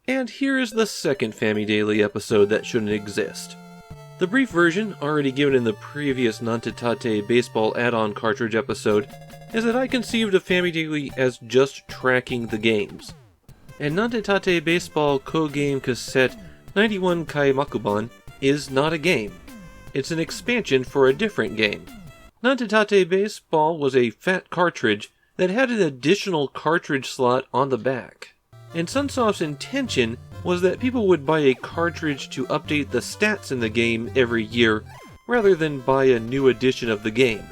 And here is the second Famidaily episode that shouldn't exist. The brief version, already given in the previous Nantettattei baseball add-on cartridge episode, is that I conceived of Famidaily as just tracking the games. And Nantettattei baseball co-game cassette 91 Kaimakuban is not a game. It's an expansion for a different game. Nantettattei baseball was a fat cartridge that had an additional cartridge slot on the back. And Sunsoft's intention was that people would buy a cartridge to update the stats in the game every year, rather than buy a new edition of the game.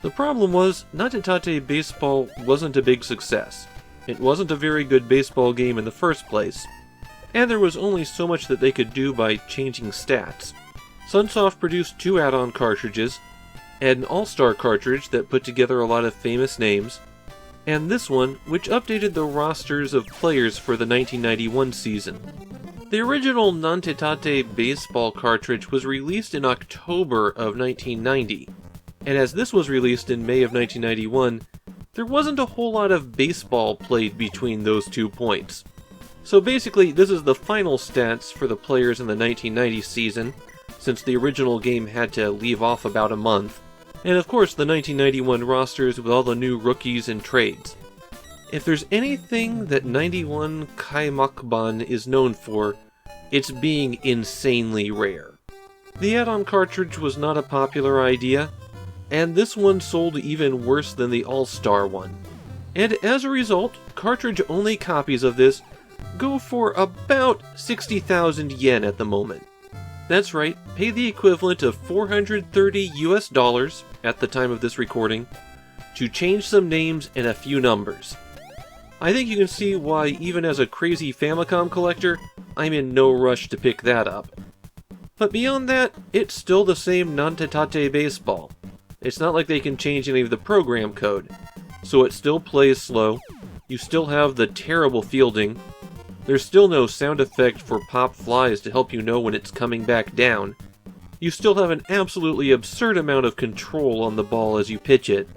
The problem was, Nantettattei baseball wasn't a big success. It wasn't a very good baseball game in the first place, and there was only so much that they could do by changing stats. Sunsoft produced 2 add-on cartridges, an all-star cartridge that put together a lot of famous names, and this one, which updated the rosters of players for the 1991 season. The original Nantettattei baseball cartridge was released in October of 1990, and as this was released in May of 1991, there wasn't a whole lot of baseball played between those 2 points. So basically, this is the final stats for the players in the 1990 season, since the original game had to leave off about a month, and of course the 1991 rosters with all the new rookies and trades. If there's anything that 91 Kaimakuban is known for, it's being insanely rare. The add-on cartridge was not a popular idea, and this one sold even worse than the All-Star one. And as a result, cartridge-only copies of this go for about 60,000 yen at the moment. That's right, pay the equivalent of $430 US at the time of this recording to change some names and a few numbers. I think you can see why, even as a crazy Famicom collector, I'm in no rush to pick that up. But beyond that, it's still the same Nantettattei baseball. It's not like they can change any of the program code, so it still plays slow, you still have the terrible fielding, there's still no sound effect for pop flies to help you know when it's coming back down. You still have an absolutely absurd amount of control on the ball as you pitch it.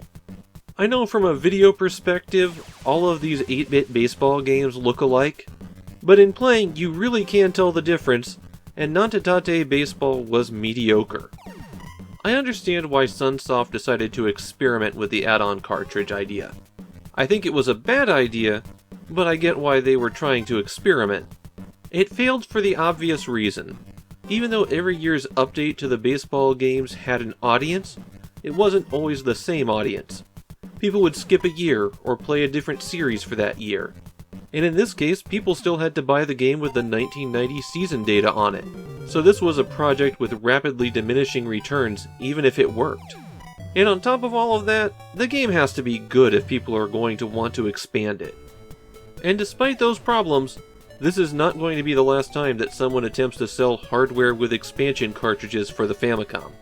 I know from a video perspective, all of these 8-bit baseball games look alike, but in playing you really can tell the difference, and Nantettattei baseball was mediocre. I understand why Sunsoft decided to experiment with the add-on cartridge idea. I think it was a bad idea, but I get why they were trying to experiment. It failed for the obvious reason. Even though every year's update to the baseball games had an audience, it wasn't always the same audience. People would skip a year, or play a different series for that year. And in this case, people still had to buy the game with the 1990 season data on it. So this was a project with rapidly diminishing returns, even if it worked. And on top of all of that, the game has to be good if people are going to want to expand it. And despite those problems, this is not going to be the last time that someone attempts to sell hardware with expansion cartridges for the Famicom.